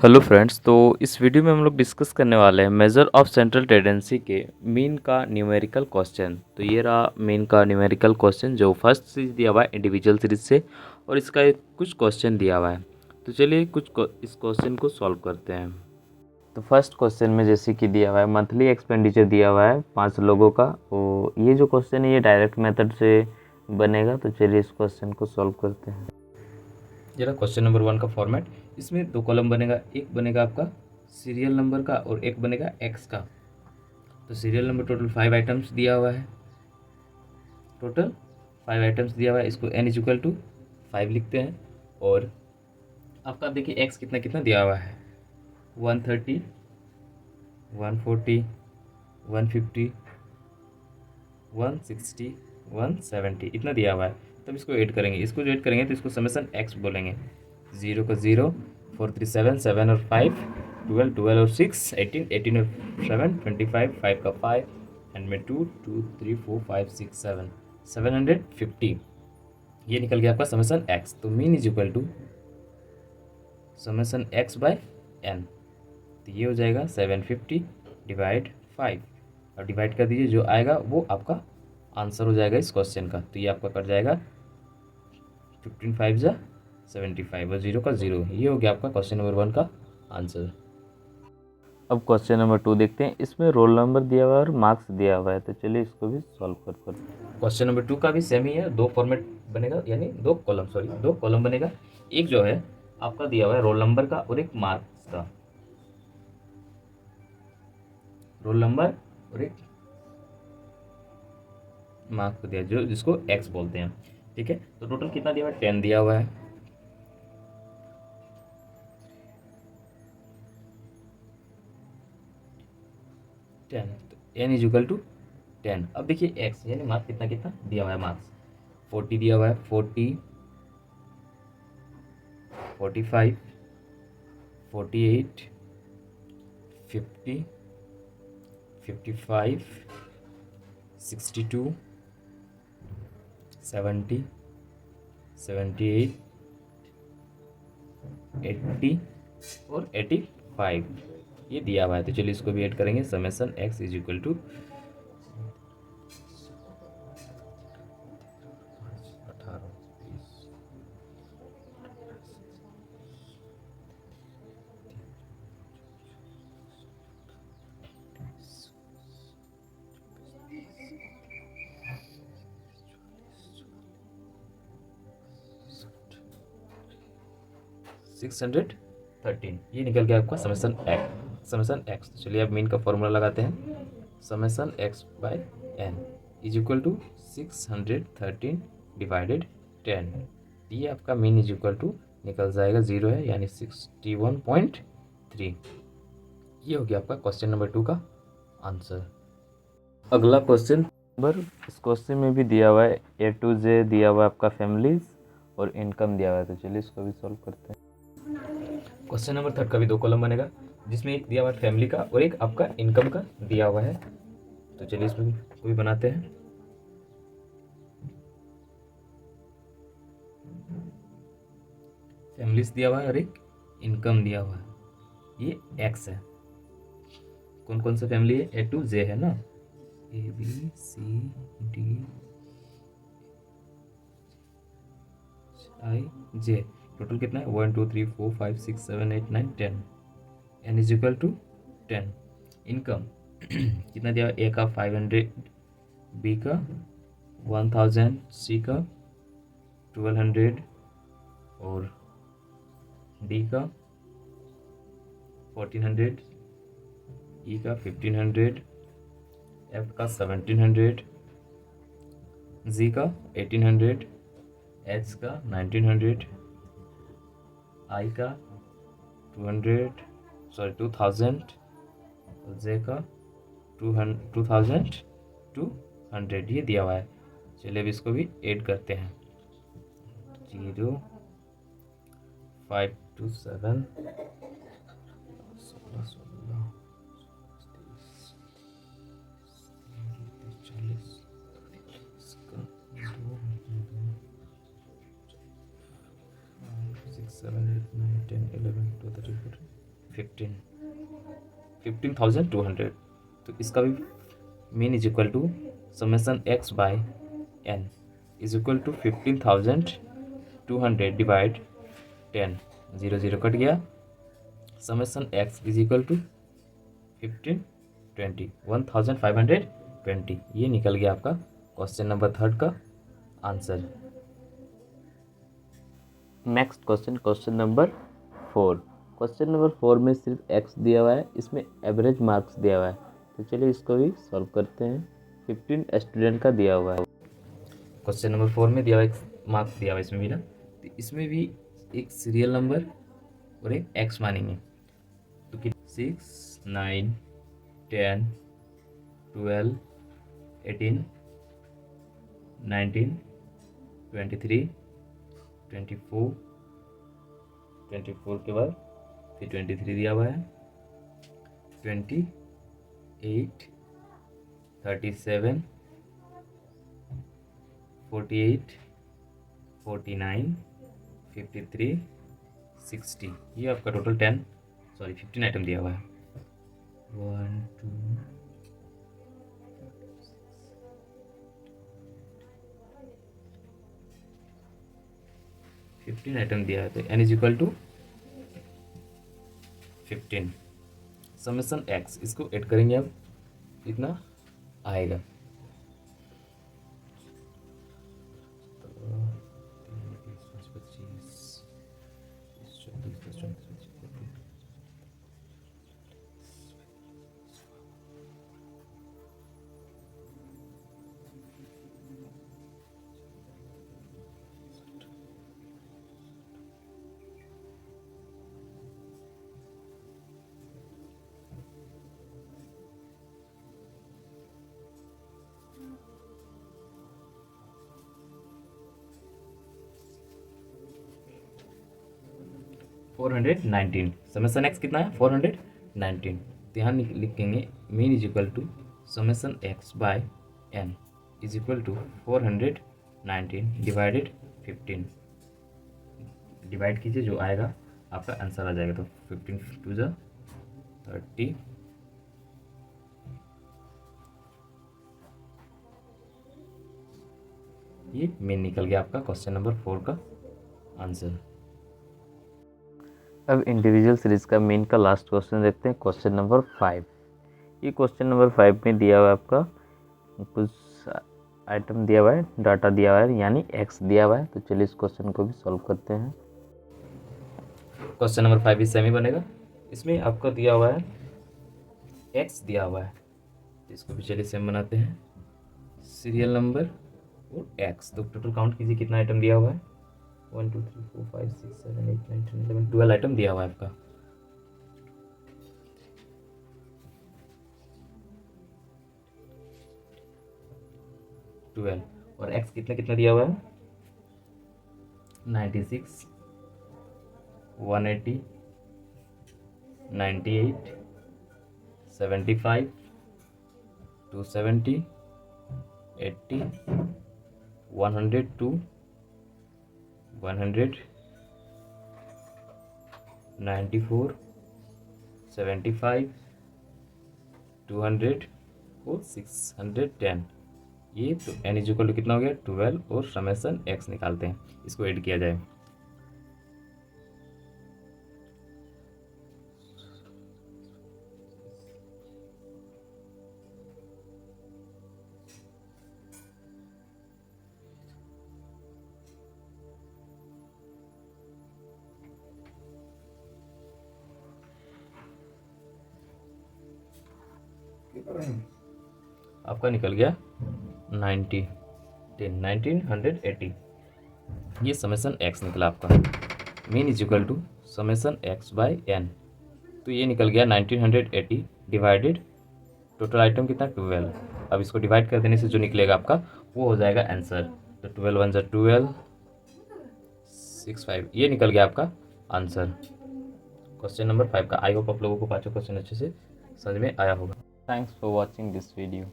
Hello friends, तो इस video में हम लोग डिस्कस करने वाले हैं मेजर ऑफ सेंट्रल टेंडेंसी के मीन का न्यूमेरिकल क्वेश्चन। तो ये रहा मीन का न्यूमेरिकल क्वेश्चन जो फर्स्ट सीरीज दिया हुआ है इंडिविजुअल सीरीज से, और इसका एक कुछ क्वेश्चन दिया हुआ है। तो चलिए इस क्वेश्चन को सॉल्व करते हैं। तो फर्स्ट क्वेश्चन में जैसे कि दिया हुआ है मंथली एक्सपेंडिचर दिया हुआ है 5 लोगों का। तो ये जो क्वेश्चन है ये डायरेक्ट मेथड से बनेगा। तो चलिए इस क्वेश्चन को सॉल्व करते हैं। जरा क्वेश्चन नंबर 1 का फॉर्मेट, इसमें 2 कॉलम बनेगा। एक बनेगा आपका सीरियल नंबर का और एक बनेगा एक्स का। तो सीरियल नंबर टोटल 5 आइटम्स दिया हुआ है। टोटल 5 आइटम्स दिया हुआ है, इसको n इज इक्वल टू 5 लिखते हैं। और आपका देखिए एक्स कितना कितना दिया हुआ है, 130, 140, 150, 160, 170 इतना दिया हुआ है। तब इसको ऐड करेंगे, इसको जो ऐड करेंगे तो इसको समेसन एक्स बोलेंगे। 0 का 0, 4 3 7, 7 और 5 12, 12 और 6 18, 18 और 7 25, 5 का 5 एंड में 2 2 3 4 5 6 7 750। ये निकल गया आपका समेसन एक्स। तो mean is equal to summation x by n. तो ये हो जाएगा 750 डिवाइड 5 और डिवाइड कर दीजिए, जो आएगा वो आपका आंसर हो जाएगा इस क्वेश्चन का। तो ये आपका कट जाएगा 15 5 जा 75 और 0 का 0। ये हो गया आपका क्वेश्चन नंबर 1 का आंसर। अब क्वेश्चन नंबर 2 देखते हैं। इसमें रोल नंबर दिया हुआ है और मार्क्स दिया हुआ है। तो चलिए इसको भी सॉल्व करते हैं। क्वेश्चन नंबर 2 का भी सेम ही है, 2 फॉर्मेट बनेगा, यानी 2 कॉलम, सॉरी 2 कॉलम बनेगा। एक जो है आपका दिया हुआ है रोल नंबर का और एक मार्क्स का। रोल नंबर और एक मार्क्स को दिया, जो जिसको एक्स बोलते हैं। ठीक है, तो टोटल कितना दिया हुआ है, 10 दिया हुआ है। 10, तो n इज इक्वल टू 10। अब देखिए एक्स यानी मार्क्स कितना कितना दिया हुआ है। मार्क्स 40 दिया हुआ है, 40, 45, 48, 50, 55, 62, 70, 78, 80 और 85 ये दिया हुआ है। तो चलिए इसको भी ऐड करेंगे। Summation x is equal to 613। ये निकल गया आपका समेसन एक्स। समेसन एक्स, तो चलिए अब मीन का फॉर्मूला लगाते हैं। Summation x by n is equal to 613 divided 10। ये आपका मीन इज इक्वल टू निकल जाएगा 0 है, यानी 61.3। ये हो गया आपका क्वेश्चन नंबर 2 का आंसर। अगला क्वेश्चन नंबर, इस क्वेश्चन में भी दिया हुआ है ए टू जे दिया हुआ है आपका फैमिलीज और इनकम दिया हुआ है। तो चलिए इसको भी सॉल्व करते हैं। क्वेश्चन नंबर 3 का भी 2 कॉलम बनेगा, जिसमें एक दिया हुआ है फैमिली का और एक आपका इनकम का दिया हुआ है। तो चलिए इसमें को भी बनाते हैं। फैमिलीज दिया हुआ है और एक इनकम दिया हुआ है। ये एक्स है। कौन कौन सा फैमिली है, ए टू जे है ना, A B C D I J. Total कितना है, 1 2 3 4 5 6 7 8 9 10। N is equal to 10। Income कितना दिया हुआ है, ए का 500, बी का 1000, सी का 1200 और डी का 1400, ई का 1500, एफ का 1700, जी का 1800, एच का 1900, आई का 2000 और जे का 2200 ये दिया हुआ है। चलिए अब इसको भी ऐड करते हैं। 0 5 2 7 16 16 40 6 7 8 9 10 11 12 13 14 15,200। तो इसका भी mean is equal to summation x by n is equal to 15,200 divide 10। 0 0 cut गया। Summation x is equal to 1520 ये निकल गया आपका क्वेश्चन नंबर 3 का आंसर। Next question, question number 4। Question number 4 में सिर्फ एक्स दिया हुआ है, इसमें एवरेज मार्क्स दिया हुआ है। तो चलिए इसको भी सॉल्व करते हैं। 15 स्टूडेंट का दिया हुआ है। क्वेश्चन नंबर 4 में दिया हुआ एक मार्क्स दिया हुआ है इसमें भी ना, तो इसमें भी एक सीरियल नंबर और एक एक्स मानेंगे। तो 6 9 10 12 18 19 23 24 के बाद फिर 23 दिया हुआ है, 28 37 48 49 53 60 ये आपका टोटल 15 आइटम दिया हुआ है। 1 2 15 आइटम दिया है। तो n is equal to 15 summation x इसको ऐड करेंगे अब इतना आएगा। तो 419 समेसन एक्स कितना है 419। तो यहाँ लिखेंगे mean is equal to summation x by n is equal to 419 divided 15। Divide कीजिए जो आएगा आपका आंसर आ जाएगा। तो 15 2 जा 30 ये मीन निकल गया आपका क्वेश्चन नंबर 4 का आंसर। अब इंडिविजुअल सीरीज का मेन का लास्ट क्वेश्चन देखते हैं, क्वेश्चन नंबर 5। ये क्वेश्चन नंबर 5 में दिया हुआ है आपका कुछ आइटम दिया हुआ है, डाटा दिया हुआ है, यानी एक्स दिया हुआ है। तो चलिए इस क्वेश्चन को भी सॉल्व करते हैं। क्वेश्चन नंबर 5 भी सेम ही बनेगा। इसमें आपका दिया हुआ है एक्स दिया हुआ है, तो इसको भी चलिए सेम बनाते हैं। सीरियल नंबर और एक्स, तो टोटल काउंट कीजिए कितना आइटम दिया हुआ है। 1 2 3 4 5 6 7 8 9 10 11 12 आइटम दिया हुआ है आपका। और एक्स कितना कितना दिया हुआ है 96 180 98 75 270 80 102 100 94 75 200 और 610। ये तो n इज इक्वल टू कितना हो गया 12 और समेसन x निकालते हैं, इसको ऐड किया जाए। आपका निकल गया 1980। ये समेसन x निकला आपका। Mean is equal to summation x by n। तो ये निकल गया 1980 डिवाइडेड टोटल आइटम कितना 12। अब इसको डिवाइड कर देने से जो निकलेगा आपका वो हो जाएगा आंसर। तो 12 1 12 6 5 ये निकल गया आपका आंसर क्वेश्चन नंबर 5 का। आई होप आप लोगों को पांचों क्वेश्चन अच्छे से समझ में आया होगा। Thanks for watching this video.